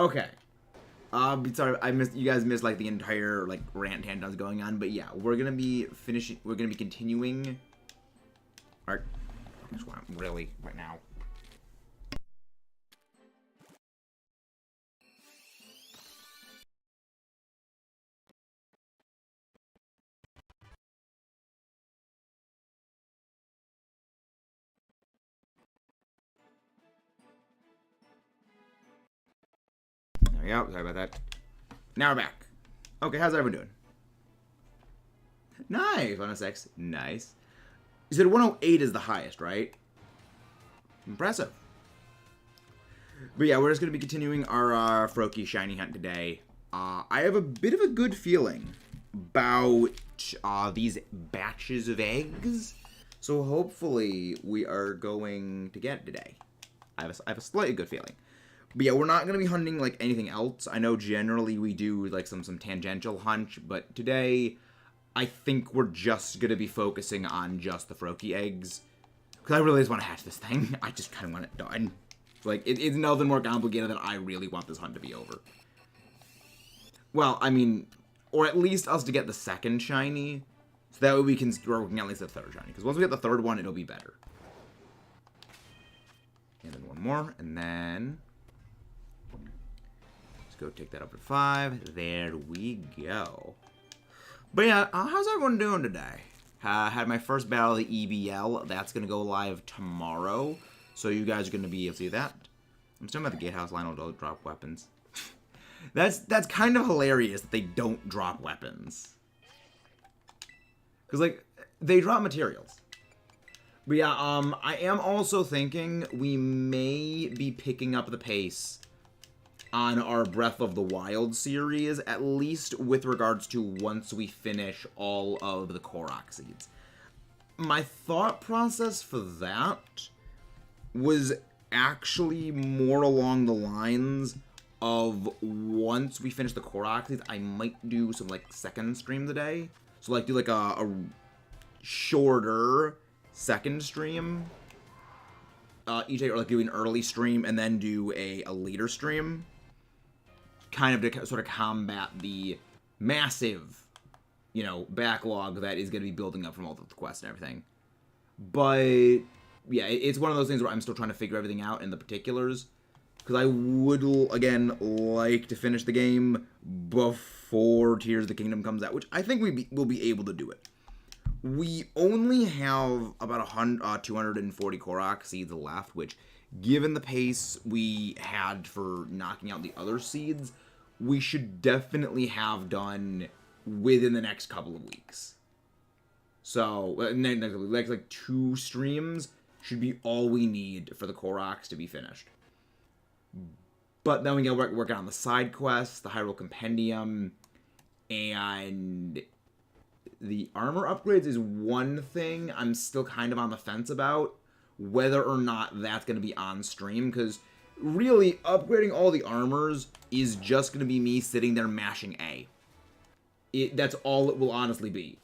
Okay. Sorry, you guys missed like the entire like rant tangent I was going on, but yeah, we're gonna be continuing our really right now. There we go. Sorry about that. Now we're back. Okay, how's everyone doing? Nice. 106. Nice. You said 108 is the highest, right? Impressive. But yeah, we're just going to be continuing our Froakie shiny hunt today. I have a bit of a good feeling about these batches of eggs. So hopefully we are going to get today. I have a slightly good feeling. But yeah, we're not going to be hunting like anything else. I know generally we do like some tangential hunch, but today I think we're just going to be focusing on just the Froakie eggs. Because I really just want to hatch this thing. I just kind of want it done. Like, it's nothing more complicated than I really want this hunt to be over. Well, I mean, or at least us to get the second shiny. So that way we can start working at least the third shiny. Because once we get the third one, it'll be better. And then one more. And then let's go take that up to 5. There we go. But yeah, how's everyone doing today? Had my first battle of the EBL. That's going to go live tomorrow. So you guys are going to be able to see that. I'm still about the gatehouse. Lionel don't drop weapons. That's kind of hilarious that they don't drop weapons. Because, like, they drop materials. But yeah, I am also thinking we may be picking up the pace on our Breath of the Wild series, at least with regards to once we finish all of the Korok seeds. My thought process for that was actually more along the lines of once we finish the Korok seeds, I might do some like second stream today. So like do like a shorter second stream each day, or like do an early stream and then do a later stream, kind of to sort of combat the massive, you know, backlog that is going to be building up from all the quests and everything. But yeah, it's one of those things where I'm still trying to figure everything out in the particulars, because I would, again, like to finish the game before Tears of the Kingdom comes out, which I think we'll be able to do it. We only have about 240 Korok seeds left, which, given the pace we had for knocking out the other seeds, we should definitely have done within the next couple of weeks. So, next like 2 streams should be all we need for the Koroks to be finished. But then we gotta work on the side quests, the Hyrule Compendium, and the armor upgrades is one thing I'm still kind of on the fence about, whether or not that's going to be on stream, because really, upgrading all the armors is just going to be me sitting there mashing A. That's all it will honestly be.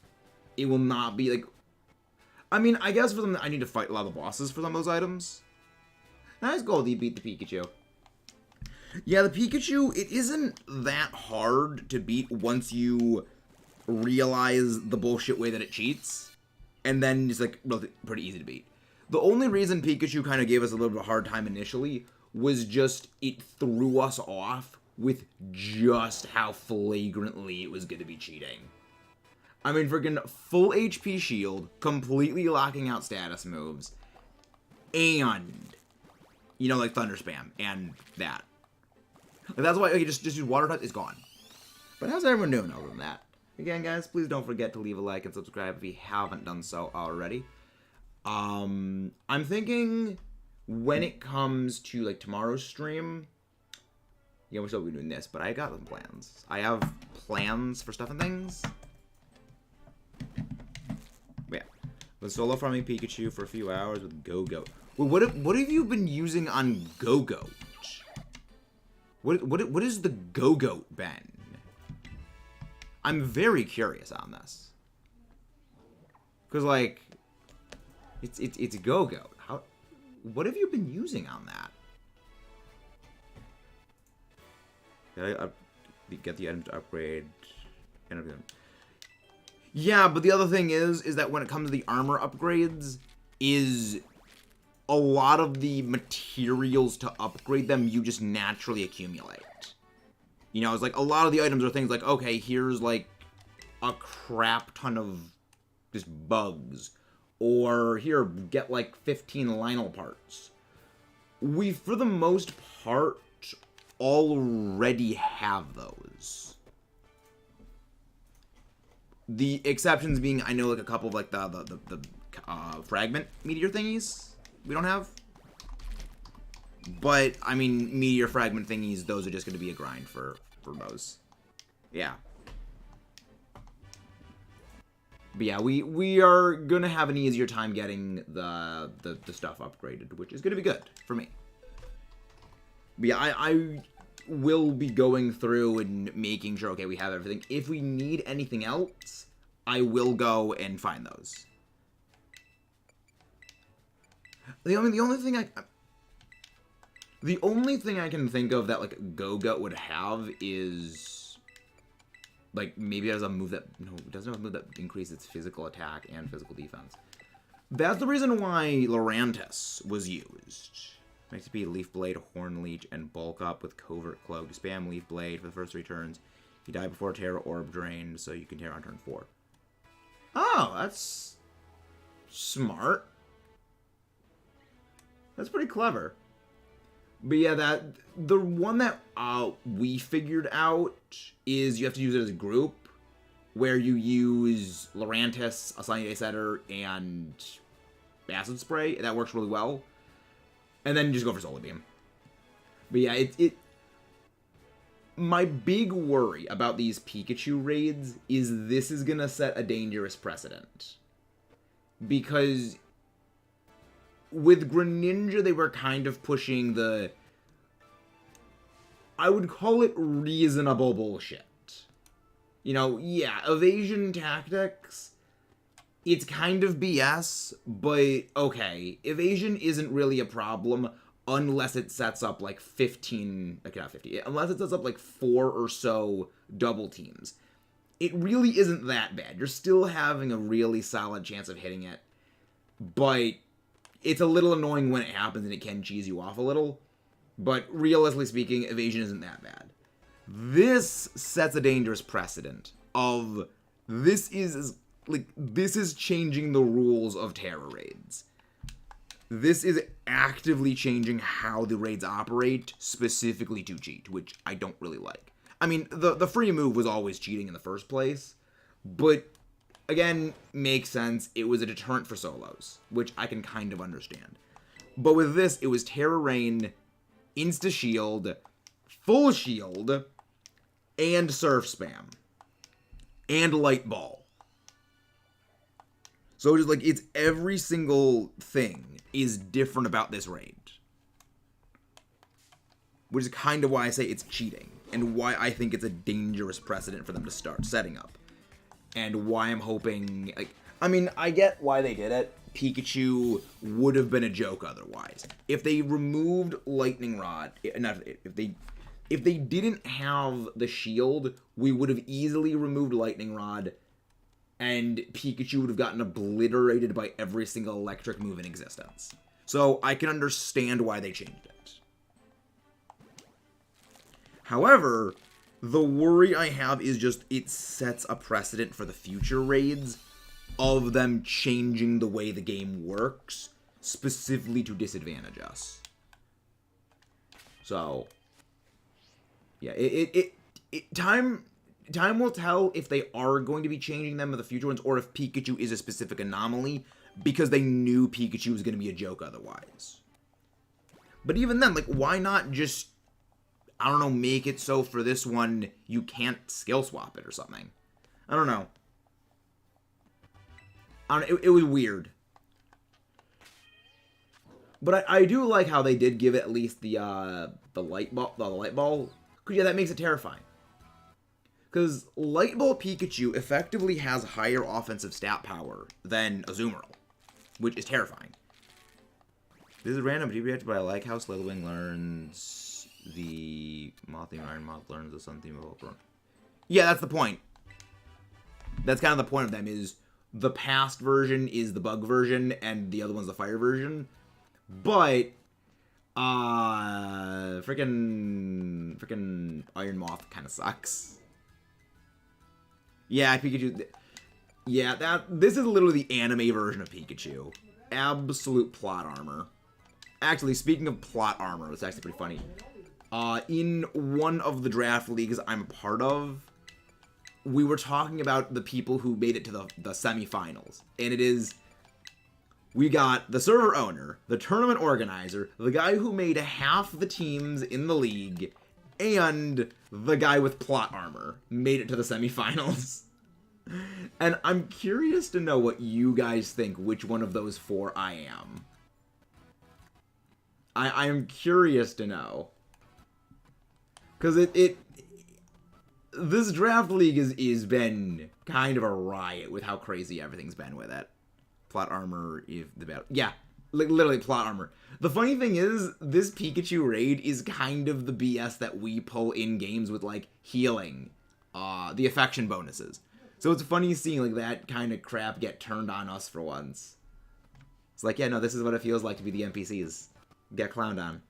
It will not be, like... I mean, I guess for them, I need to fight a lot of the bosses for some of those items. Nice Goldie beat the Pikachu. Yeah, the Pikachu, it isn't that hard to beat once you realize the bullshit way that it cheats. And then it's, like, pretty easy to beat. The only reason Pikachu kind of gave us a little bit of a hard time initially was just it threw us off with just how flagrantly it was going to be cheating. I mean, freaking full HP shield, completely locking out status moves, and, you know, like Thunder Spam, and that. Like, that's why, okay, just use Water Touch, it's gone. But how's everyone doing other than that? Again, guys, please don't forget to leave a like and subscribe if you haven't done so already. I'm thinking when it comes to, like, tomorrow's stream, yeah, we're still be doing this, but I got some plans. I have plans for stuff and things. But yeah, been solo farming Pikachu for a few hours with Go-Goat. Well, what have you been using on Go-Goat? What is the Go-Goat been? I'm very curious on this. Cause like, it's Go-Goat. What have you been using on that? Get the item to upgrade. Yeah, but the other thing is that when it comes to the armor upgrades, is a lot of the materials to upgrade them you just naturally accumulate. You know, it's like a lot of the items are things like, okay, here's like a crap ton of just bugs. Or here, get like 15 Lionel parts. We, for the most part, already have those. The exceptions being, I know like a couple of like the fragment meteor thingies we don't have. But, I mean, meteor fragment thingies, those are just going to be a grind for those. Yeah. But yeah, we are going to have an easier time getting the stuff upgraded, which is going to be good for me. But yeah, I will be going through and making sure, okay, we have everything. If we need anything else, I will go and find those. The only thing I can think of that like Goga would have is like maybe it has a move that it doesn't have a move that increases its physical attack and physical defense. That's the reason why Lorantis was used. Makes it be Leaf Blade, Horn Leech, and Bulk Up with Covert Cloak. Spam Leaf Blade for the first 3 turns. You die before Terra Orb drained, so you can tear on turn 4. Oh, that's smart. That's pretty clever. But yeah, the one that we figured out is you have to use it as a group, where you use Lorantis, a Sunny Day Setter, and Acid Spray. That works really well. And then just go for Solar Beam. But yeah, my big worry about these Pikachu raids is this is gonna set a dangerous precedent. Because with Greninja, they were kind of pushing the, I would call it reasonable bullshit. You know, yeah, evasion tactics, it's kind of BS, but okay, evasion isn't really a problem unless it sets up like 15, like not 50, unless it sets up like 4 or so double teams. It really isn't that bad. You're still having a really solid chance of hitting it, but it's a little annoying when it happens and it can cheese you off a little. But realistically speaking, evasion isn't that bad. This sets a dangerous precedent of this is changing the rules of Terra raids. This is actively changing how the raids operate, specifically to cheat, which I don't really like. I mean, the free move was always cheating in the first place, but again, makes sense. It was a deterrent for solos, which I can kind of understand. But with this, it was Terra Rain, Insta Shield, Full Shield, and Surf Spam. And Light Ball. So it's like, it's every single thing is different about this raid. Which is kind of why I say it's cheating. And why I think it's a dangerous precedent for them to start setting up. And why I'm hoping, like, I mean, I get why they did it. Pikachu would have been a joke otherwise. If they removed Lightning Rod, if they didn't have the shield, we would have easily removed Lightning Rod, and Pikachu would have gotten obliterated by every single electric move in existence. So I can understand why they changed it. However, the worry I have is just it sets a precedent for the future raids of them changing the way the game works, specifically to disadvantage us. So, yeah, time will tell if they are going to be changing them in the future ones, or if Pikachu is a specific anomaly, because they knew Pikachu was going to be a joke otherwise. But even then, like, why not just, I don't know, make it so for this one you can't skill swap it or something? I don't know. It was weird. But I do like how they did give it at least the light ball, because yeah, that makes it terrifying. Because Light Ball Pikachu effectively has higher offensive stat power than Azumarill, which is terrifying. This is random, but I like how Slitherwing learns the moth theme iron moth learns the sun theme of Ultron. Yeah, that's the point. That's kind of the point of them, is the past version is the bug version and the other one's the fire version. But freaking Iron Moth kind of sucks. Yeah, Pikachu. Yeah, this is literally the anime version of Pikachu. Absolute plot armor. Actually, speaking of plot armor, it's actually pretty funny. In one of the draft leagues I'm a part of, we were talking about the people who made it to the semifinals. And it is, we got the server owner, the tournament organizer, the guy who made half the teams in the league, and the guy with plot armor made it to the semifinals. And I'm curious to know what you guys think, which one of those four I am. I am curious to know. Because this draft league is been kind of a riot with how crazy everything's been with it. Plot armor, if the battle. Yeah, literally plot armor. The funny thing is, this Pikachu raid is kind of the BS that we pull in games with, like, healing. The affection bonuses. So it's funny seeing, like, that kind of crap get turned on us for once. It's like, yeah, no, this is what it feels like to be the NPCs. Get clowned on.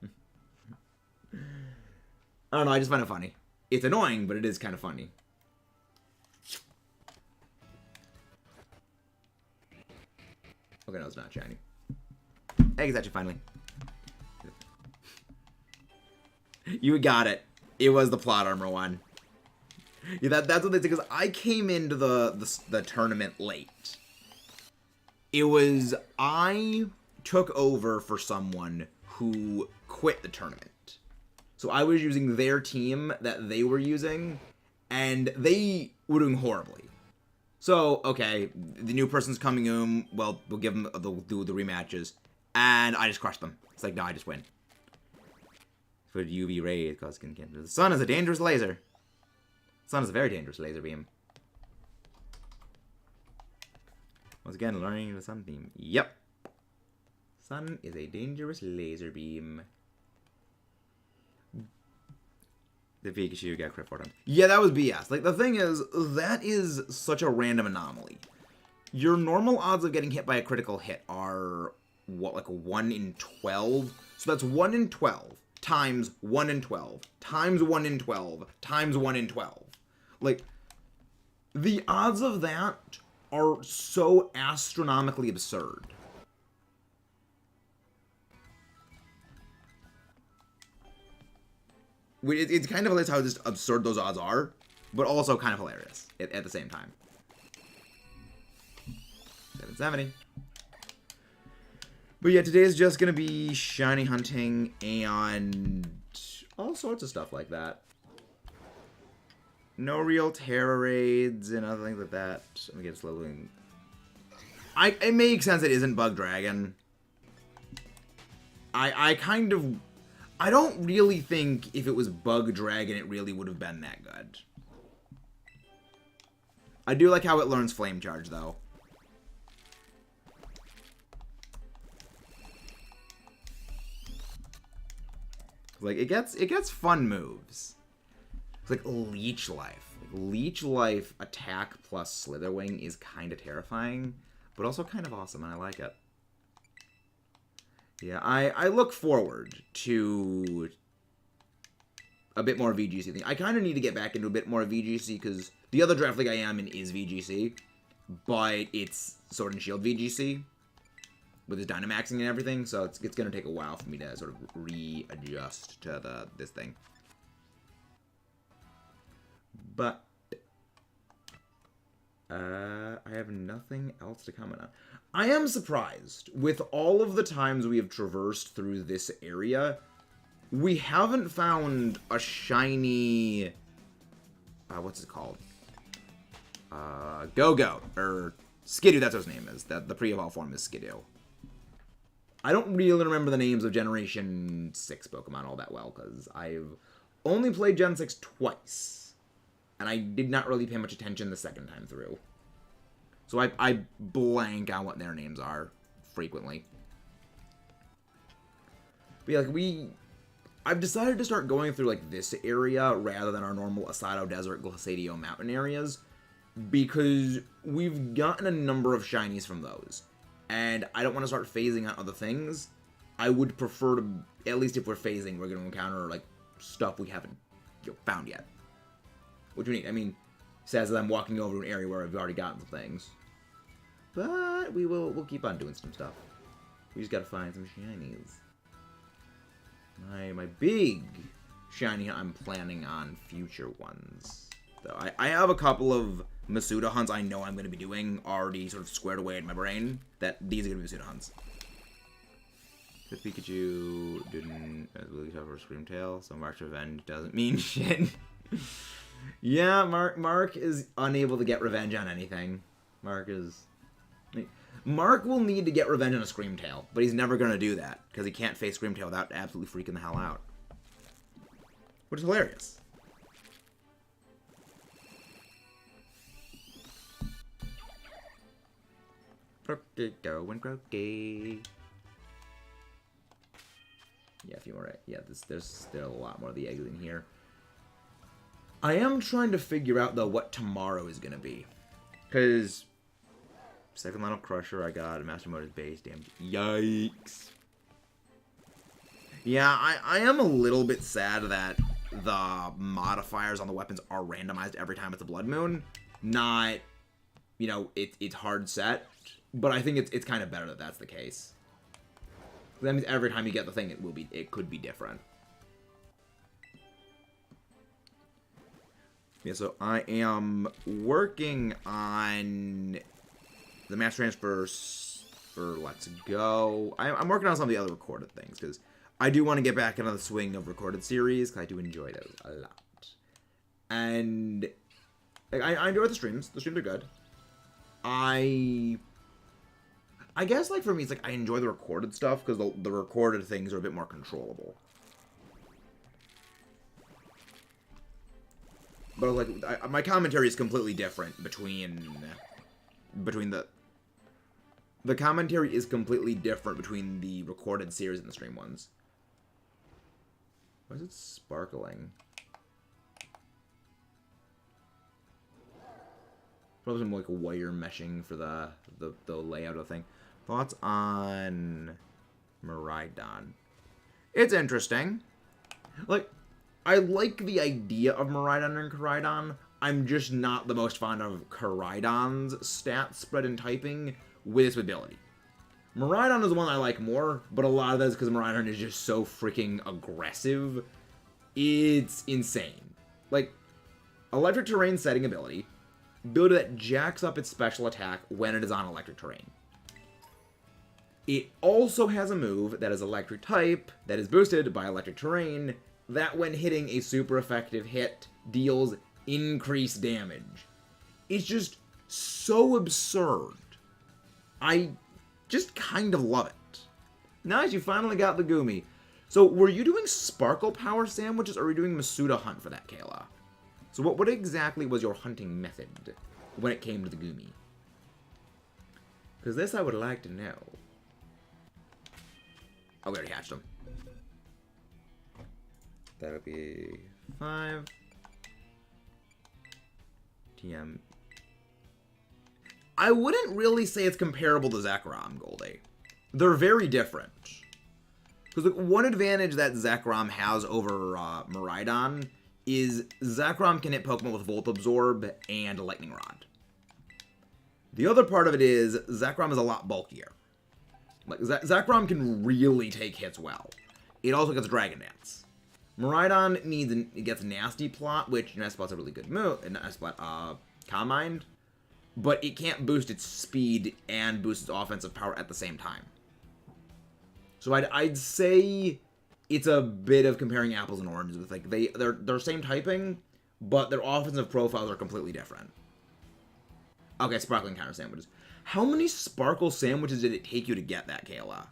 I don't know, I just find it funny. It's annoying, but it is kind of funny. Okay, no, it's not shiny. Hey, it's actually finally. You got it. It was the plot armor one. Yeah, that's what they say, because I came into the tournament late. It was, I took over for someone who quit the tournament. So I was using their team that they were using, and they were doing horribly. So, okay, the new person's coming in, well, we'll give them, they'll do the rematches, and I just crushed them. It's like, no, I just win. For UV rays, cause skin cancer. The sun is a dangerous laser. The sun is a very dangerous laser beam. Once again, learning the sun beam. Yep. Sun is a dangerous laser beam. The Pikachu got crit for him. Yeah, that was BS. Like, the thing is, that is such a random anomaly. Your normal odds of getting hit by a critical hit are, what, like 1 in 12? So that's 1 in 12 times 1 in 12 times 1 in 12 times 1 in 12. Like, the odds of that are so astronomically absurd. It's kind of hilarious how just absurd those odds are, but also kind of hilarious at the same time. 770. But yeah, today is just going to be shiny hunting and all sorts of stuff like that. No real terror raids and other things like that. Let me get slowly. It makes sense it isn't Bug Dragon. I don't really think if it was Bug Dragon, it really would have been that good. I do like how it learns Flame Charge, though. Like, it gets fun moves. It's like Leech Life. Leech Life attack plus Slitherwing is kind of terrifying, but also kind of awesome, and I like it. Yeah, I look forward to a bit more VGC thing. I kind of need to get back into a bit more VGC, because the other draft league I am in is VGC, but it's Sword and Shield VGC with his Dynamaxing and everything, so it's going to take a while for me to sort of readjust to this thing. But I have nothing else to comment on. I am surprised, with all of the times we have traversed through this area, we haven't found a shiny, what's it called? Go-Go, or Skidoo, that's what his name is. The pre-evolved form is Skidoo. I don't really remember the names of Generation 6 Pokemon all that well, because I've only played Gen 6 twice, and I did not really pay much attention the second time through. So I blank on what their names are frequently. But yeah, like I've decided to start going through, like, this area rather than our normal Asado Desert, Glacidio Mountain areas, because we've gotten a number of shinies from those, and I don't want to start phasing out other things. I would prefer to, at least if we're phasing, we're going to encounter, like, stuff we haven't found yet. Which we need. I mean, says that I'm walking over to an area where I've already gotten some things. But we'll keep on doing some stuff. We just gotta find some shinies. My big shiny I'm planning on future ones. Though I have a couple of Masuda hunts I know I'm going to be doing already sort of squared away in my brain. That these are going to be Masuda hunts. The Pikachu didn't really cover Screamtail, so Mark's Revenge doesn't mean shit. Yeah, Mark is unable to get revenge on anything. Mark will need to get revenge on a Screamtail, but he's never going to do that, because he can't face Screamtail without absolutely freaking the hell out. Which is hilarious. Crooked going croaky. Yeah, a few more. Yeah, there's still a lot more of the eggs in here. I am trying to figure out, though, what tomorrow is going to be. Because second line of Crusher, I got a Master Motor's base damage. Yikes. Yeah, I am a little bit sad that the modifiers on the weapons are randomized every time it's a Blood Moon. Not, you know, it's hard set. But I think it's kind of better that that's the case. That means every time you get the thing, it could be different. Yeah, so I am working on the mass transfers for Let's Go. I'm working on some of the other recorded things, because I do want to get back into the swing of recorded series, because I do enjoy those a lot. And like, I enjoy the streams. The streams are good. I guess, like, for me, it's like I enjoy the recorded stuff, because the recorded things are a bit more controllable. But, like, my commentary is completely different between the commentary is completely different between the recorded series and the stream ones. Why is it sparkling? Probably some, like, wire meshing for the layout of the thing. Thoughts on Miraidon? It's interesting. Like, I like the idea of Miraidon and Koraidon. I'm just not the most fond of Koraidon's stat spread and typing with its ability. Miraidon is the one I like more, but a lot of that is because Miraidon is just so freaking aggressive. It's insane. Like, electric terrain setting ability. Ability that jacks up its special attack when it is on electric terrain. It also has a move that is electric type, that is boosted by electric terrain, that when hitting a super effective hit, deals increased damage. It's just so absurd. I just kind of love it. Nice, you finally got the Gumi. So, were you doing Sparkle Power sandwiches, or were you doing Masuda Hunt for that, Kayla? So what exactly was your hunting method when it came to the Gumi? Because this I would like to know. Oh, we already hatched them. That'll be 5. TM. I wouldn't really say it's comparable to Zekrom, Goldie. They're very different. Because one advantage that Zekrom has over Miraidon is Zekrom can hit Pokemon with Volt Absorb and Lightning Rod. The other part of it is Zekrom is a lot bulkier. Like, Zekrom can really take hits well. It also gets Dragon Dance. Miraidon gets Nasty Plot, which Nasty Plot's a really good move. Nasty Plot, Calm Mind. But it can't boost its speed and boost its offensive power at the same time. So I'd say it's a bit of comparing apples and oranges. With, like, they're same typing, but their offensive profiles are completely different. Okay, Sparkling Counter Sandwiches. How many Sparkle Sandwiches did it take you to get that, Kayla?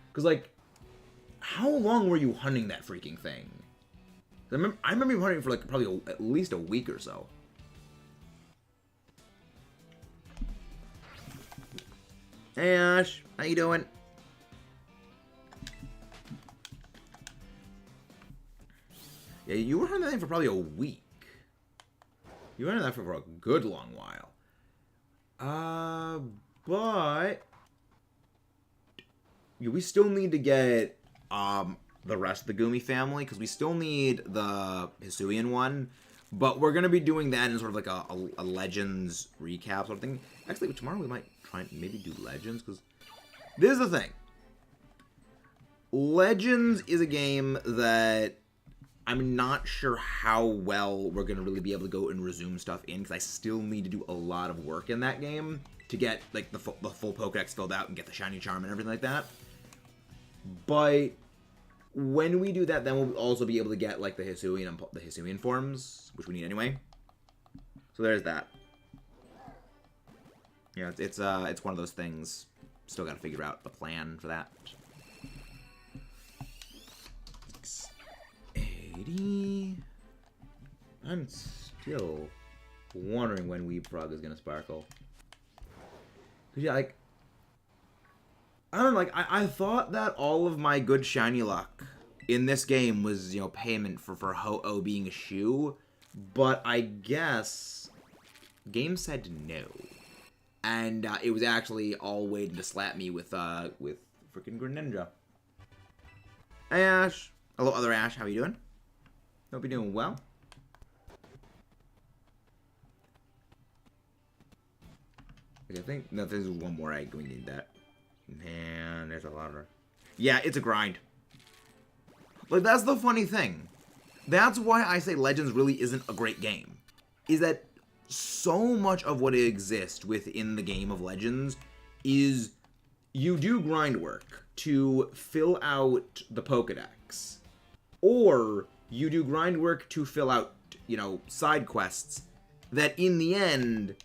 Because, like, how long were you hunting that freaking thing? I remember you hunting for, like, probably at least a week or so. Hey, Ash. How you doing? Yeah, you were hunting that thing for probably a week. You were hunting that for a good long while. But we still need to get the rest of the Gumi family, because we still need the Hisuian one. But we're going to be doing that in sort of like a Legends recap sort of thing. Actually, tomorrow we might try and maybe do Legends, because this is the thing. Legends is a game that I'm not sure how well we're going to really be able to go and resume stuff in, because I still need to do a lot of work in that game to get like the full Pokédex filled out and get the Shiny Charm and everything like that. But when we do that, then we'll also be able to get like the Hisuian forms, which we need anyway. So there's that. Yeah, it's one of those things. Still got to figure out the plan for that. 680. I'm still wondering when Weepfrog is gonna sparkle. Cause yeah, like I don't know, like I thought that all of my good shiny luck in this game was, you know, payment for Ho-Oh being a shoe, but I guess game said no. And it was actually all waiting to slap me with freaking Greninja. Hey Ash. Hello other Ash, how you doing? Hope you're doing well. Okay, I think no, there's one more egg. We need that. Man, there's a lot of her. Yeah, it's a grind. Like, that's the funny thing. That's why I say Legends really isn't a great game. Is that so much of what exists within the game of Legends is you do grind work to fill out the Pokédex. Or you do grind work to fill out, you know, side quests that in the end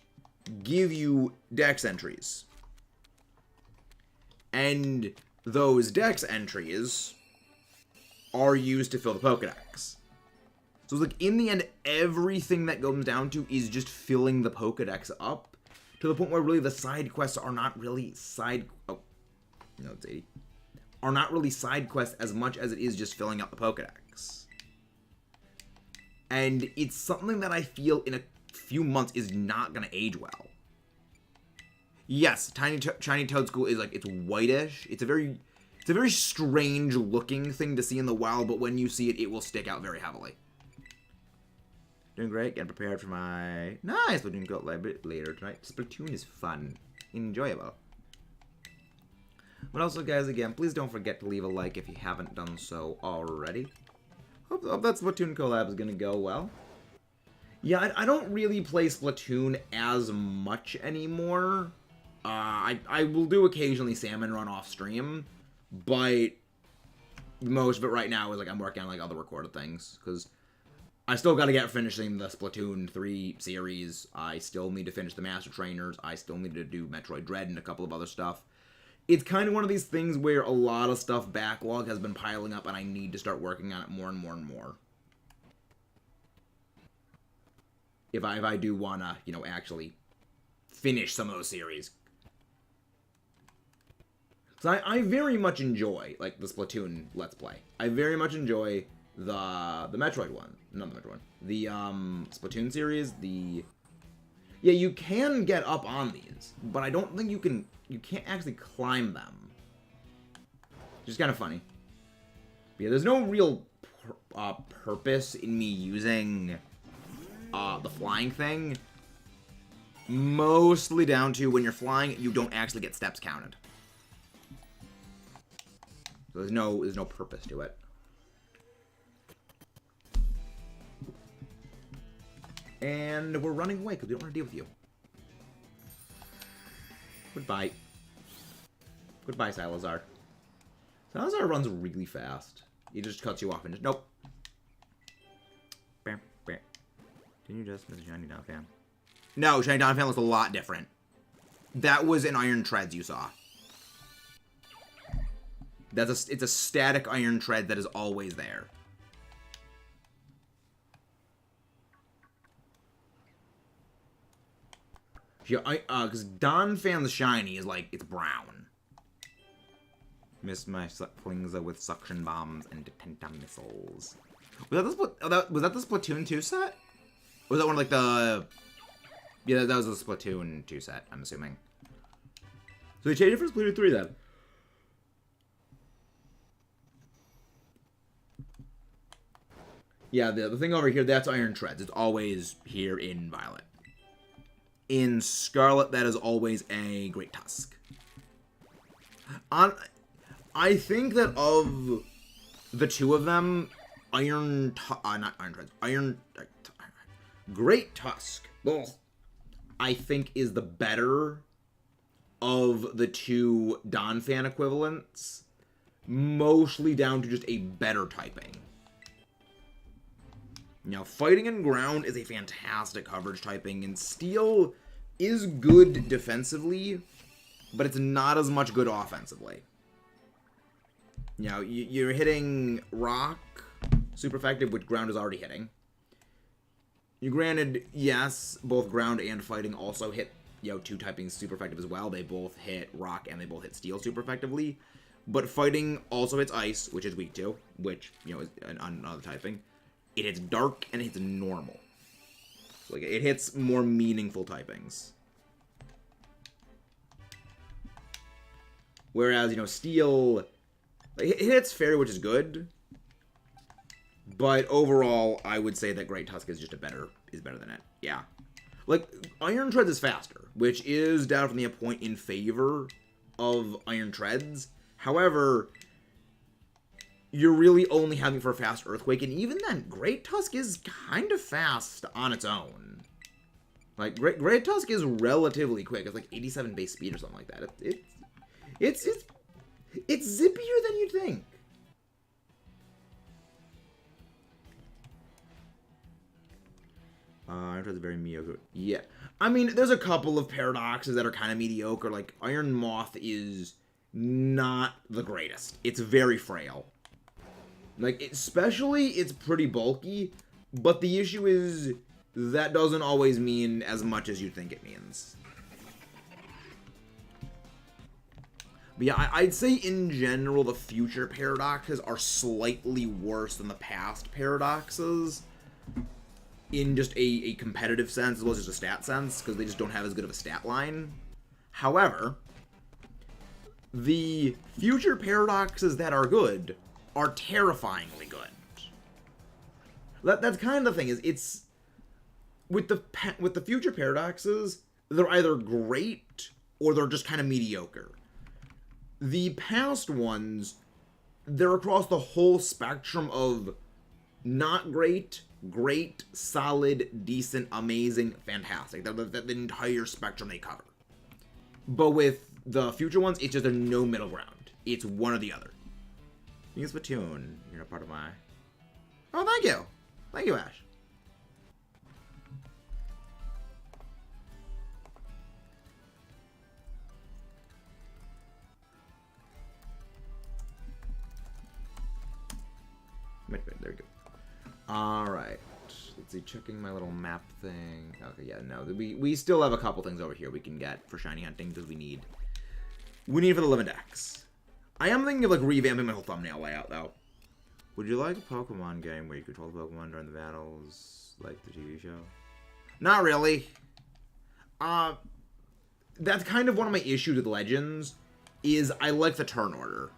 give you dex entries. And those dex entries are used to fill the Pokédex. So it's like, in the end, everything that comes down to is just filling the Pokédex up, to the point where really the side quests are not really side... Oh, no, it's 80. Are not really side quests as much as it is just filling up the Pokédex. And it's something that I feel in a few months is not going to age well. Yes, Shiny Toadstool is like, it's whitish. It's a very strange looking thing to see in the wild, but when you see it, it will stick out very heavily. Doing great, getting prepared for my nice Splatoon go a bit later tonight. Splatoon is fun, enjoyable. But also, guys, again, please don't forget to leave a like if you haven't done so already. Hope that Splatoon collab is gonna go well. Yeah, I don't really play Splatoon as much anymore. I will do occasionally Salmon Run off stream, but most of it right now is like I'm working on like other recorded things, because I still got to get finishing the Splatoon 3 series. I still need to finish the Master Trainers. I still need to do Metroid Dread and a couple of other stuff. It's kind of one of these things where a lot of stuff backlog has been piling up, and I need to start working on it more and more and more. If I do want to, you know, actually finish some of those series. So I very much enjoy, like, the Splatoon Let's Play. I very much enjoy the Metroid one. Not the Metroid one. The Splatoon series, yeah, you can get up on these, but I don't think you can't actually climb them. Which is kind of funny. But yeah, there's no real purpose in me using the flying thing. Mostly down to when you're flying, you don't actually get steps counted. So there's no purpose to it. And we're running away because we don't want to deal with you. Goodbye. Goodbye, Salazar. Salazar runs really fast. He just cuts you off and just... Nope. Didn't you just miss Shiny Donphan? No, Shiny Donphan looks a lot different. That was an Iron Treads you saw. It's a static Iron Tread that is always there. Yeah, because Donphan's shiny is like, it's brown. Missed my Flingza with suction bombs and Detenta missiles. Was that the Splatoon 2 set? Or was that one like the... Yeah, that was the Splatoon 2 set, I'm assuming. So they changed it for Splatoon 3 then. Yeah, the thing over here, that's Iron Treads. It's always here in Violet. In Scarlet, that is always a Great Tusk. I think that of the two of them, not Iron Treads, Great Tusk, I think is the better of the two Donphan equivalents, mostly down to just a better typing. Now, Fighting and Ground is a fantastic coverage typing, and Steel is good defensively, but it's not as much good offensively. You know, you're hitting Rock, super effective, which Ground is already hitting. You granted, yes, both Ground and Fighting also hit, you know, two typings super effective as well. They both hit Rock and they both hit Steel super effectively. But Fighting also hits Ice, which is weak to, which, you know, is another typing. It hits Dark and it hits Normal. So, like, it hits more meaningful typings. Whereas, you know, Steel, it hits Fairy, which is good. But overall, I would say that Great Tusk is just better than it. Yeah. Like, Iron Treads is faster, which is definitely a point in favor of Iron Treads. However, you're really only having for a fast Earthquake, and even then, Great Tusk is kind of fast on its own. Like, Great Tusk is relatively quick. It's like 87 base speed or something like that. It's zippier than you'd think. Iron Treads is very mediocre. Yeah. I mean, there's a couple of paradoxes that are kind of mediocre. Like, Iron Moth is not the greatest. It's very frail. Like, especially, it's pretty bulky, but the issue is that doesn't always mean as much as you think it means. But yeah, I'd say in general, the future paradoxes are slightly worse than the past paradoxes in just a competitive sense as well as just a stat sense, because they just don't have as good of a stat line. However, the future paradoxes that are good are terrifyingly good. That's kind of the thing, is it's with the future paradoxes, they're either great or they're just kind of mediocre. The past ones, they're across the whole spectrum of not great, great, solid, decent, amazing, fantastic. The entire spectrum they cover. But with the future ones, it's just a no middle ground. It's one or the other. You can Splatoon. You're not part of my... Oh, thank you. Thank you, Ash. There we go. Alright. Let's see, checking my little map thing. Okay, yeah, no. We still have a couple things over here we can get for shiny hunting because we need for the Living Dex. I am thinking of, like, revamping my whole thumbnail layout, though. Would you like a Pokemon game where you control the Pokemon during the battles, like the TV show? Not really. That's kind of one of my issues with Legends, is I like the turn order.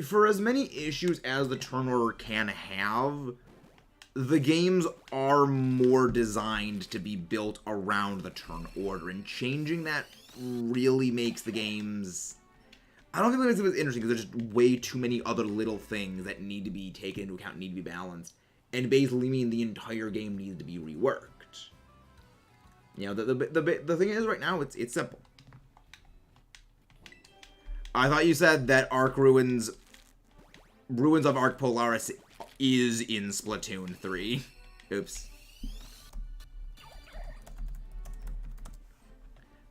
For as many issues as the turn order can have, the games are more designed to be built around the turn order, and changing that really makes the games... I don't think it makes it as interesting, because there's just way too many other little things that need to be taken into account, need to be balanced, and basically mean the entire game needs to be reworked. You know, the thing is, right now, it's simple. I thought you said that Ruins of Arc Polaris is in Splatoon 3. Oops.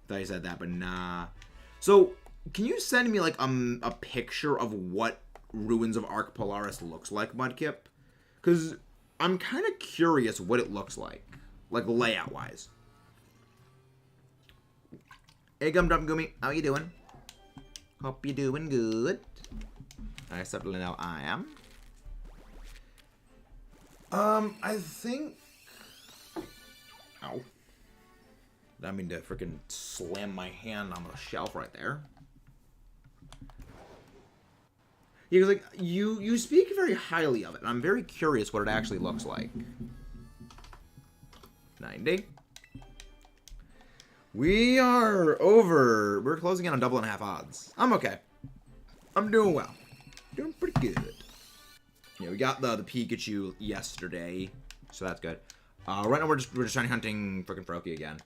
Thought you said that, but nah. So, can you send me, like, a picture of what Ruins of Arc Polaris looks like, Mudkip? Because I'm kind of curious what it looks like layout-wise. Hey, Gum Gummy, how you doing? Hope you're doing good. I certainly know I am. I think... Ow. I mean to freaking slam my hand on the shelf right there. He was like, you speak very highly of it, and I'm very curious what it actually looks like. 90. We're closing in on double and a half odds. I'm okay. I'm doing well. Doing pretty good. Yeah, we got the Pikachu yesterday, so that's good. Right now we're just trying hunting frickin' Froakie again.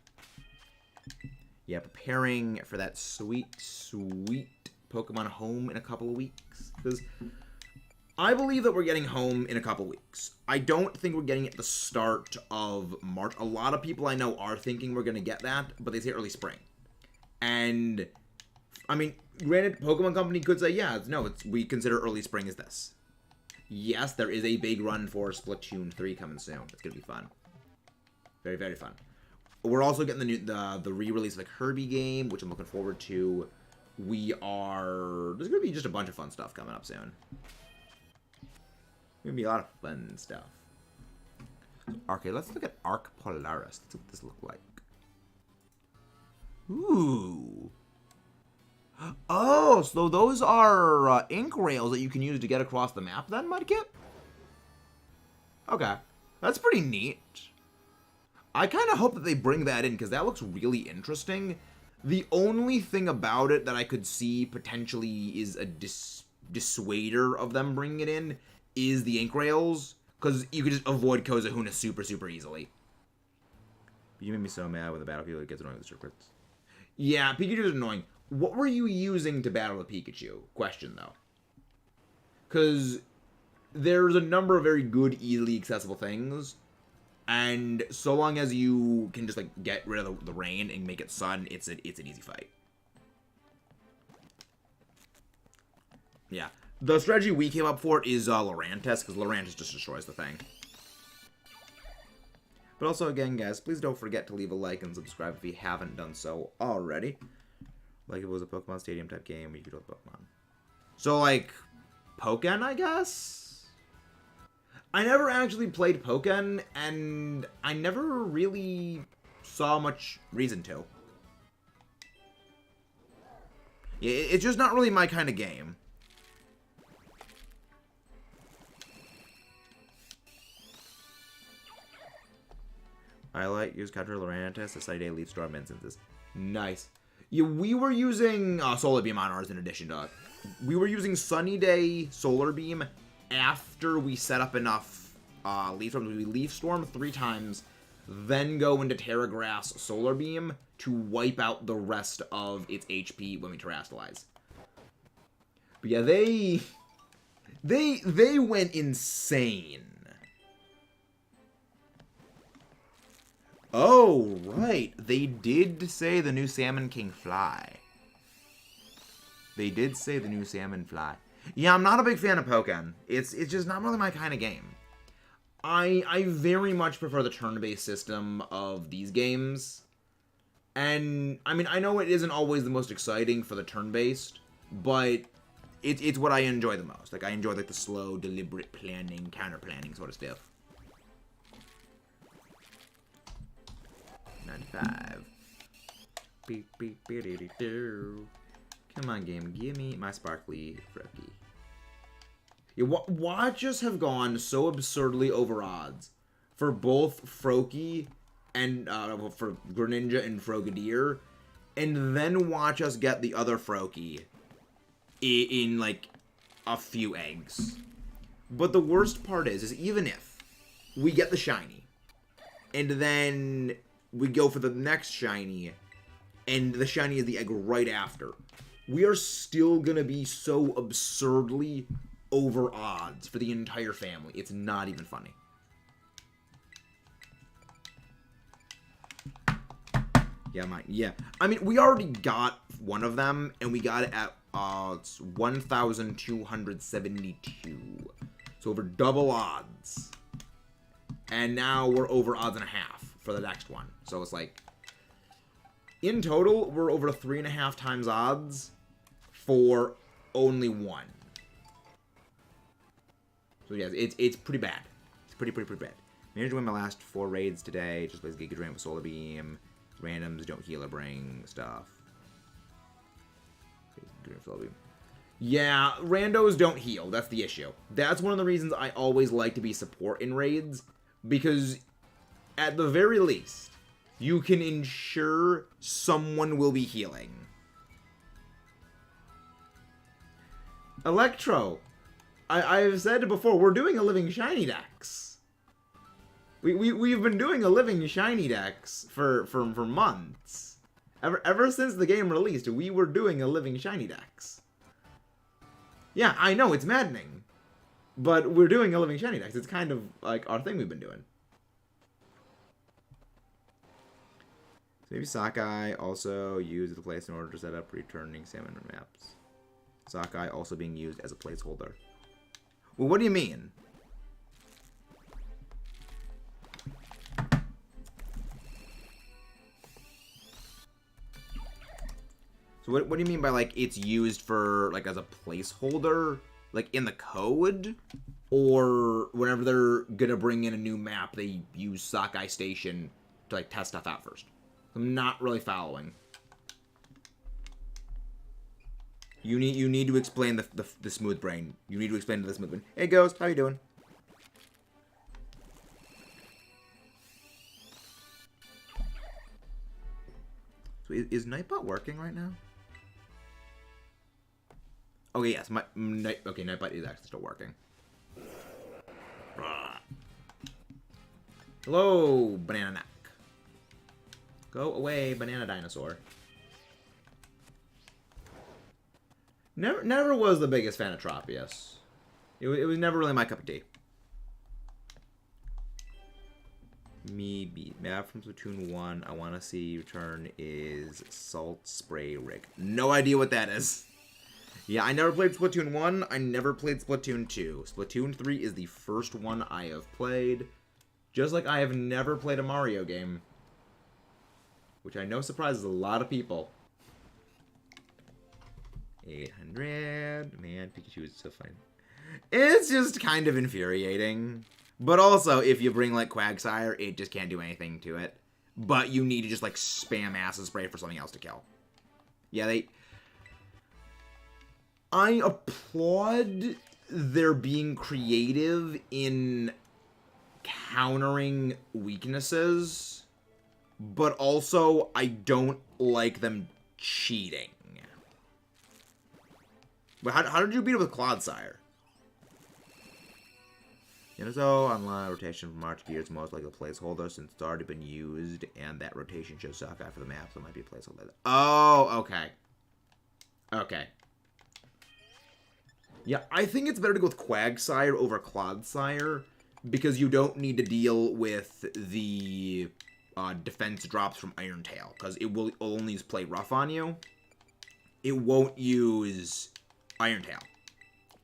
Yeah, preparing for that sweet, sweet Pokemon home in a couple of weeks. Because I believe that we're getting home in a couple of weeks. I don't think we're getting it at the start of March. A lot of people I know are thinking we're going to get that, but they say early spring. And, I mean, granted, Pokemon Company could say, yeah, no, we consider early spring as this. Yes, there is a big run for Splatoon 3 coming soon. It's going to be fun. Very, very fun. We're also getting the re-release of the Kirby game, which I'm looking forward to. There's going to be just a bunch of fun stuff coming up soon. Going to be a lot of fun stuff. Okay, let's look at Arc Polaris. Let's see what this looks like. Ooh. Oh, so those are ink rails that you can use to get across the map then, Mudkip? Okay. That's pretty neat. I kind of hope that they bring that in, because that looks really interesting. The only thing about it that I could see potentially is a dissuader of them bringing it in is the ink rails, because you could just avoid Kozahuna super, super easily. You made me so mad with the Battlefield, it gets annoying with the circuits. Yeah, Pikachu is annoying. What were you using to battle the Pikachu? Question, though. Because there's a number of very good, easily accessible things. And so long as you can just, like, get rid of the rain and make it sun, it's an easy fight. Yeah. The strategy we came up for is Lurantis, because Lurantis just destroys the thing. But also, again, guys, please don't forget to leave a like and subscribe if you haven't done so already. Like if it was a Pokemon Stadium type game where you could hold Pokemon. So, like, Pokken, I guess? I never actually played Pokken, and I never really saw much reason to. Yeah, it's just not really my kind of game. I use Contra Lurantis to Sunny Day Leaf Storm instances. Nice. Yeah, we were using Solar Beam on ours in addition to... We were using Sunny Day Solar Beam after we set up enough Leaf Storms. We Leaf Storm 3 times, then go into Terra Grass Solar Beam to wipe out the rest of its HP when we Terrastalize. But yeah, they went insane. Oh, right. They did say the new Salmon King fly. They did say the new Salmon fly. Yeah, I'm not a big fan of Pokken. It's just not really my kind of game. I very much prefer the turn-based system of these games. And, I mean, I know it isn't always the most exciting for the turn-based, but it's what I enjoy the most. Like, I enjoy, like, the slow, deliberate planning, counter-planning sort of stuff. 95. Beep, beep, beep, doo. Come on, game. Give me my sparkly Froakie. Yeah, watches have gone so absurdly over odds for both Froakie and for Greninja and Frogadier, and then watch us get the other Froakie in like a few eggs. But the worst part is even if we get the shiny, and then we go for the next shiny, and the shiny is the egg right after, we are still gonna be so absurdly over odds for the entire family. It's not even funny. Yeah. I mean, we already got one of them, and we got it at it's 1,272. So over double odds. And now we're over odds and a half for the next one. So it's like, in total, we're over 3.5 times odds for only one. So yeah, it's pretty bad. It's pretty bad. Managed to win my last 4 raids today. Just plays Giga Drain with Solar Beam. Randoms don't heal or bring stuff. Yeah, randos don't heal. That's the issue. That's one of the reasons I always like to be support in raids. Because at the very least, you can ensure someone will be healing. Electro. I've said it before, we're doing a Living Shiny Dex. We've been doing a Living Shiny Dex for months. Ever since the game released, we were doing a Living Shiny Dex. Yeah, I know, it's maddening. But we're doing a Living Shiny Dex. It's kind of like our thing we've been doing. So maybe Sockeye also used the place in order to set up returning salmon maps. Sockeye also being used as a placeholder. Well, what do you mean? So what do you mean by, like, it's used for, like, as a placeholder? Like, in the code? Or whenever they're gonna bring in a new map, they use Sockeye Station to, like, test stuff out first? I'm not really following. You need to explain the smooth brain. You need to explain to the smooth brain. Hey, Ghost, how you doing? So is Nightbot working right now? Okay, yes, Nightbot is actually still working. Hello, Banana Neck. Go away, Banana Dinosaur. Never was the biggest fan of Tropius. It was never really my cup of tea. Maybe. Map from Splatoon 1 I want to see return is Salt Spray Rig. No idea what that is. Yeah, I never played Splatoon 1. I never played Splatoon 2. Splatoon 3 is the first one I have played. Just like I have never played a Mario game. Which I know surprises a lot of people. 800. Man, Pikachu is so fun. It's just kind of infuriating. But also, if you bring, like, Quagsire, it just can't do anything to it. But you need to just, like, spam Acid Spray for something else to kill. Yeah, I applaud their being creative in countering weaknesses. But also, I don't like them cheating. But how did you beat it with Clodsire? So online rotation from March Gear is most like a placeholder since it's already been used, and that rotation shows Sockeye for the map, so it might be a placeholder. Oh, okay. Okay. Yeah, I think it's better to go with Quagsire over Clodsire, because you don't need to deal with the defense drops from Iron Tail, because it will only play rough on you. It won't use Iron Tail.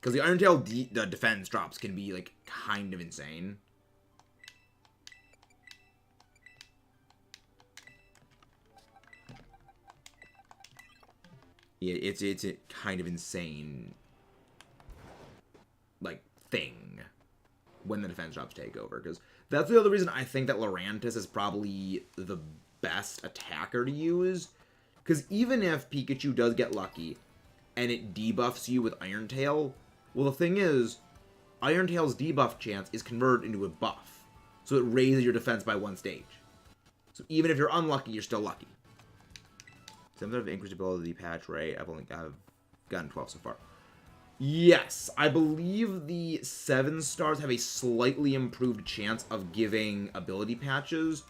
Because the Iron Tail the defense drops can be, like, kind of insane. Yeah, it's a kind of insane, like, thing when the defense drops take over. Because that's the other reason I think that Lurantis is probably the best attacker to use. Because even if Pikachu does get lucky and it debuffs you with Iron Tail, well, the thing is, Iron Tail's debuff chance is converted into a buff. So it raises your defense by 1 stage. So even if you're unlucky, you're still lucky. Some sort of increased ability patch rate. I've gotten 12 so far. Yes, I believe the 7 stars have a slightly improved chance of giving ability patches.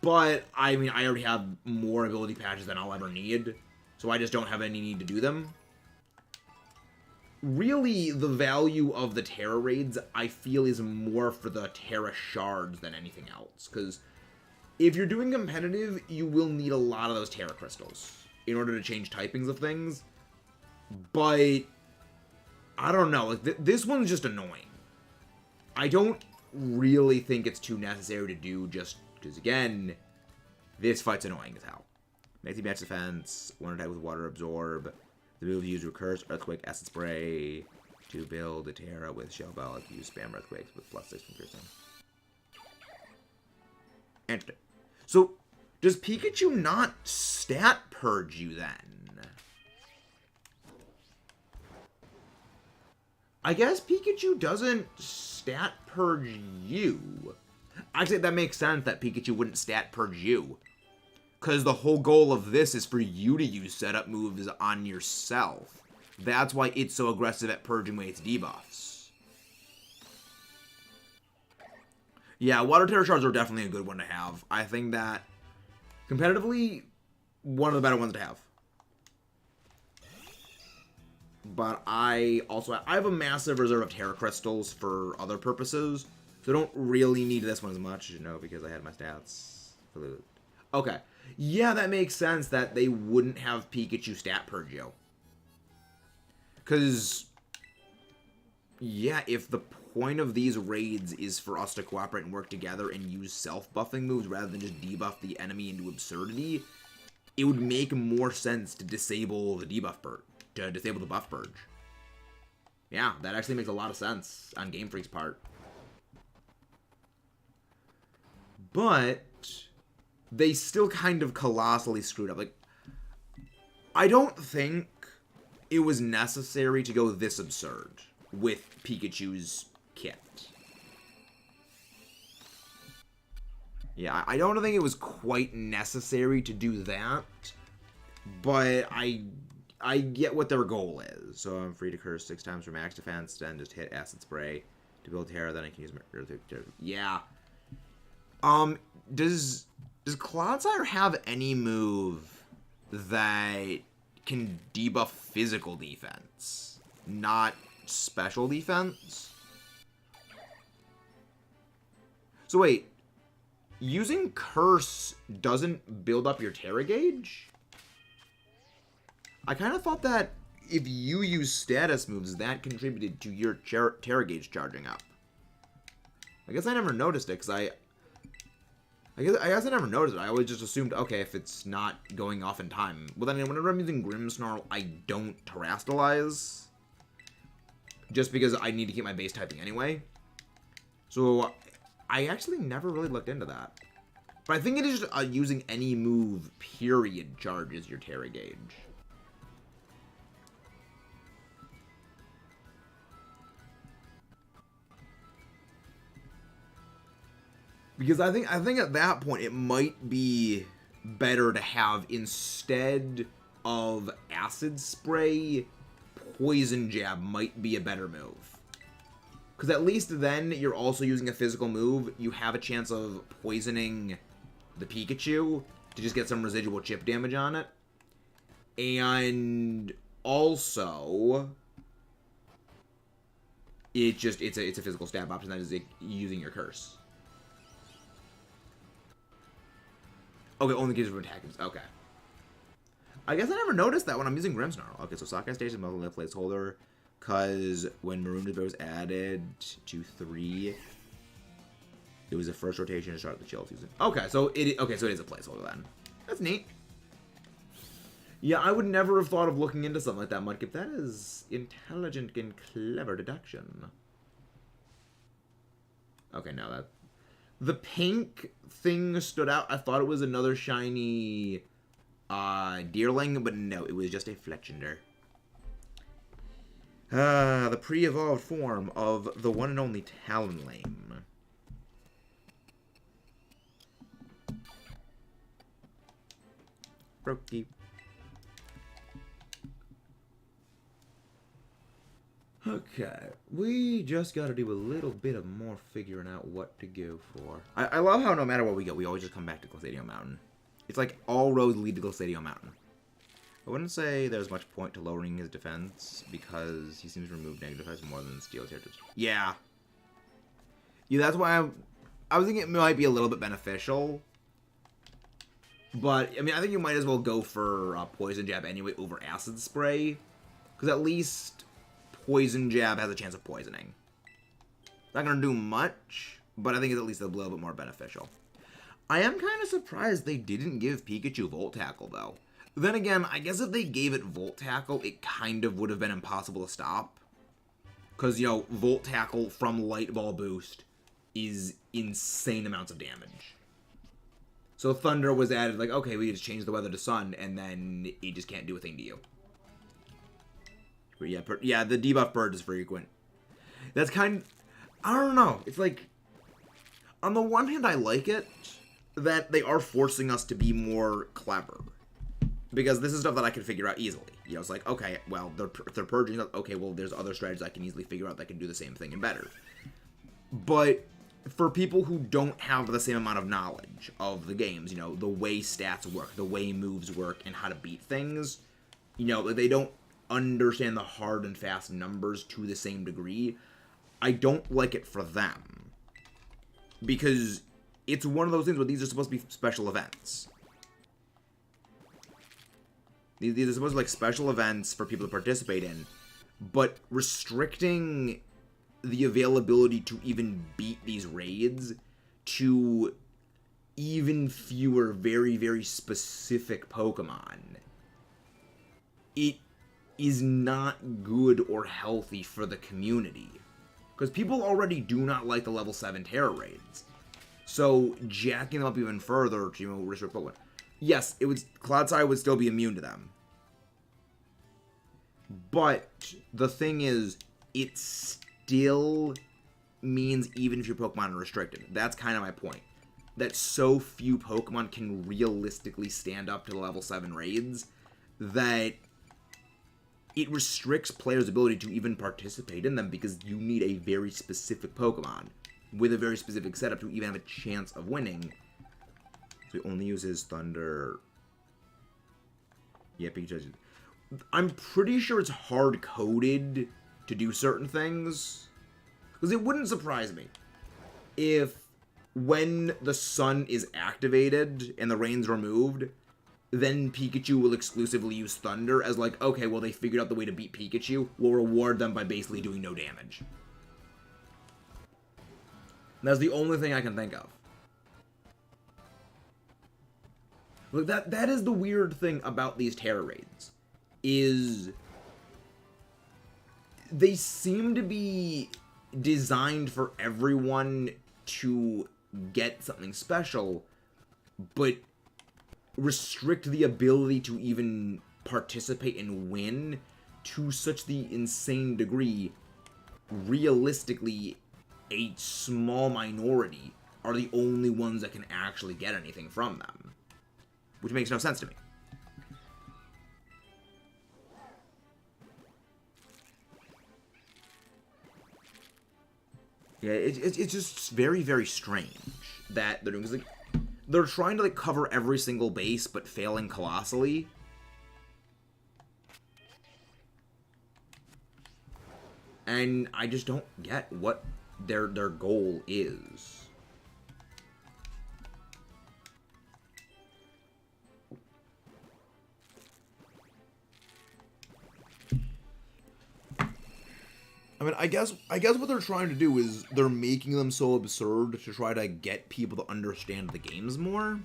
But, I mean, I already have more ability patches than I'll ever need. So I just don't have any need to do them. Really, the value of the Terra raids, I feel, is more for the Terra shards than anything else. Because if you're doing competitive, you will need a lot of those Terra crystals in order to change typings of things. But I don't know. Like, this one's just annoying. I don't really think it's too necessary to do just because, again, this fight's annoying as hell. Multi-match defense, one attack with water absorb. The move used recurs, earthquake, acid spray. To build a Terra with Shell Bell, I can use Spam Earthquakes with +6 from piercing. Interesting. So, does Pikachu not stat purge you then? I guess Pikachu doesn't stat purge you. Actually, that makes sense that Pikachu wouldn't stat purge you. Because the whole goal of this is for you to use setup moves on yourself. That's why it's so aggressive at purging away its debuffs. Yeah, Water Terror Shards are definitely a good one to have. I think that, competitively, one of the better ones to have. But I have a massive reserve of Terra Crystals for other purposes. So I don't really need this one as much, you know, because I had my stats. Okay. Yeah, that makes sense that they wouldn't have Pikachu stat purge you. Because, yeah, if the point of these raids is for us to cooperate and work together and use self-buffing moves rather than just debuff the enemy into absurdity, it would make more sense to disable the debuff purge. To disable the buff purge. Yeah, that actually makes a lot of sense on Game Freak's part. But they still kind of colossally screwed up. Like, I don't think it was necessary to go this absurd with Pikachu's kit. Yeah, I don't think it was quite necessary to do that, but I get what their goal is. So I'm free to curse 6 times for max defense, then just hit Acid Spray to build Terra, then I can use my yeah. Does Clodsire have any move that can debuff physical defense, not special defense? So wait, using Curse doesn't build up your Terra gauge? I kind of thought that if you use status moves, that contributed to your Terra gauge charging up. I guess I never noticed it, because I guess I never noticed it. I always just assumed, okay, if it's not going off in time. Well, then whenever I'm using Grimmsnarl, I don't Terastalize. Just because I need to keep my base typing anyway. So, I actually never really looked into that. But I think it is just using any move, period, charges your Terra gauge. Because I think at that point it might be better to have, instead of Acid Spray, Poison Jab might be a better move. Because at least then you're also using a physical move. You have a chance of poisoning the Pikachu to just get some residual chip damage on it. And also, it's a physical stab option that is using your curse. Okay, only gives you attacking. Okay. I guess I never noticed that when I'm using Grimmsnarl. Okay, so Sockeye Station Muzzle Lift placeholder, because when Maroon Bear was added to 3, it was the first rotation to start the chill season. Okay, so it is a placeholder then. That's neat. Yeah, I would never have thought of looking into something like that, Mudkip. That is intelligent and clever deduction. Okay, now that the pink thing stood out. I thought it was another shiny Deerling, but no, it was just a Fletchender. The pre-evolved form of the one and only Talonlane. Brokey. Okay, we just gotta do a little bit of more figuring out what to go for. I love how no matter what we go, we always just come back to Glacial Mountain. It's like all roads lead to Glacial Mountain. I wouldn't say there's much point to lowering his defense, because he seems to remove negative effects more than Steel Territories. Yeah. Yeah, that's why I was thinking it might be a little bit beneficial. But, I mean, I think you might as well go for Poison Jab anyway over Acid Spray. Because at least Poison Jab has a chance of poisoning. Not going to do much, but I think it's at least a little bit more beneficial. I am kind of surprised they didn't give Pikachu Volt Tackle, though. Then again, I guess if they gave it Volt Tackle, it kind of would have been impossible to stop. Because, you know, Volt Tackle from Light Ball Boost is insane amounts of damage. So Thunder was added, like, okay, we just changed the weather to Sun, and then it just can't do a thing to you. But yeah, the debuff bird is frequent. That's I don't know. It's like, on the one hand, I like it that they are forcing us to be more clever. Because this is stuff that I can figure out easily. You know, it's like, okay, well, if they're purging, okay, well, there's other strategies I can easily figure out that can do the same thing and better. But for people who don't have the same amount of knowledge of the games, you know, the way stats work, the way moves work, and how to beat things, you know, they don't understand the hard and fast numbers to the same degree, I don't like it for them. Because it's one of those things where these are supposed to be special events. These are supposed to be like special events for people to participate in, but restricting the availability to even beat these raids to even fewer very, very specific Pokemon, it is not good or healthy for the community. Because people already do not like the level 7 Terror Raids. So, jacking them up even further to, you know, restrict Pokemon. Yes, Cloudside would still be immune to them. But the thing is, it still means even if your Pokemon are restricted. That's kind of my point. That so few Pokemon can realistically stand up to the level 7 raids that it restricts players' ability to even participate in them because you need a very specific Pokemon with a very specific setup to even have a chance of winning. So he only uses Thunder. Yeah, Pikachu. I'm pretty sure it's hard-coded to do certain things. Because it wouldn't surprise me if when the sun is activated and the rain's removed, then Pikachu will exclusively use Thunder as like, okay, well, they figured out the way to beat Pikachu. We'll reward them by basically doing no damage. That's the only thing I can think of. Look, that is the weird thing about these Terror Raids. Is they seem to be designed for everyone to get something special, but restrict the ability to even participate and win to such the insane degree. Realistically, a small minority are the only ones that can actually get anything from them, which makes no sense to me. Yeah, it's just very, very strange that they're doing, because like, they're trying to like cover every single base, but failing colossally. And I just don't get what their goal is. I mean, I guess what they're trying to do is they're making them so absurd to try to get people to understand the games more.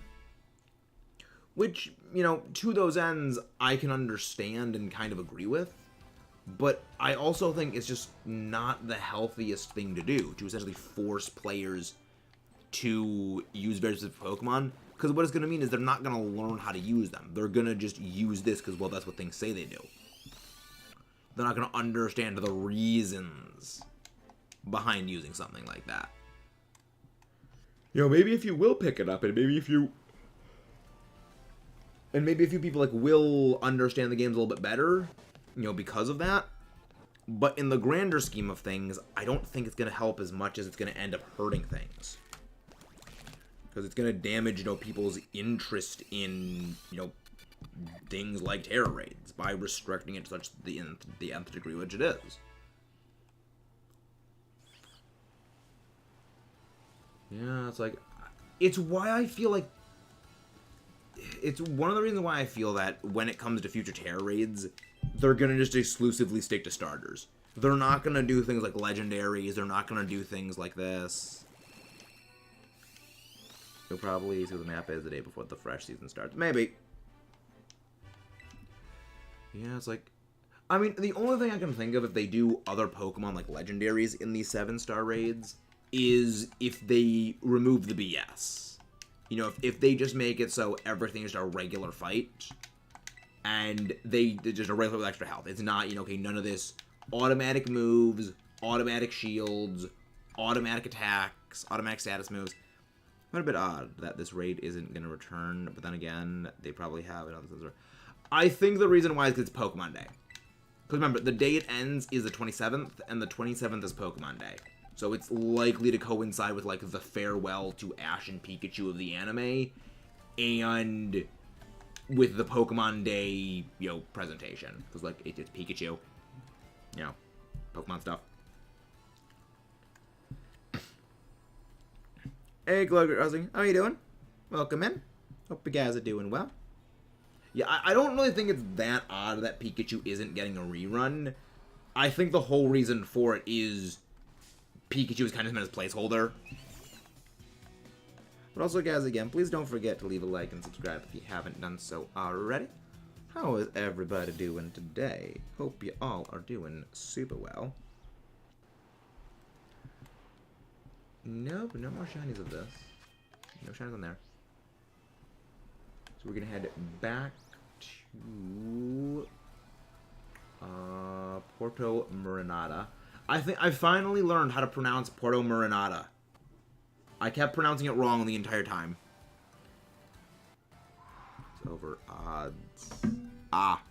Which, you know, to those ends, I can understand and kind of agree with. But I also think it's just not the healthiest thing to do, to essentially force players to use very specific Pokemon. Because what it's going to mean is they're not going to learn how to use them. They're going to just use this because, well, that's what things say they do. They're not going to understand the reasons behind using something like that. You know, maybe if you will pick it up, and maybe if you... And maybe a few people, like, will understand the games a little bit better, you know, because of that. But in the grander scheme of things, I don't think it's going to help as much as it's going to end up hurting things. Because it's going to damage, you know, people's interest in, you know, things like Terror Raids by restricting it to such the nth degree which it is. Yeah, it's like, it's why I feel like, it's one of the reasons why I feel that when it comes to future Terror Raids, they're gonna just exclusively stick to starters. They're not gonna do things like legendaries, they're not gonna do things like this. You'll probably see what the map is the day before the fresh season starts. Maybe. Yeah, it's like, I mean, the only thing I can think of if they do other Pokemon like legendaries in these 7-star raids is if they remove the BS. You know, if they just make it so everything is just a regular fight, and they just a regular with extra health. It's not, you know, okay, none of this automatic moves, automatic shields, automatic attacks, automatic status moves. What a bit odd that this raid isn't going to return, but then again, they probably have it on the server. I think the reason why is because it's Pokemon Day. Because remember, the day it ends is the 27th, and the 27th is Pokemon Day. So it's likely to coincide with, like, the farewell to Ash and Pikachu of the anime, and with the Pokemon Day, you know, presentation. Because, like, it's Pikachu. You know, Pokemon stuff. Hey, Glugger, how you doing? Welcome in. Hope you guys are doing well. Yeah, I don't really think it's that odd that Pikachu isn't getting a rerun. I think the whole reason for it is Pikachu is kind of his placeholder. But also, guys, again, please don't forget to leave a like and subscribe if you haven't done so already. How is everybody doing today? Hope you all are doing super well. Nope, no more shinies of this. No shinies on there. So we're gonna head back to Porto Murinata. I think I finally learned how to pronounce Porto Murinata. I kept pronouncing it wrong the entire time. It's over odds. Ah,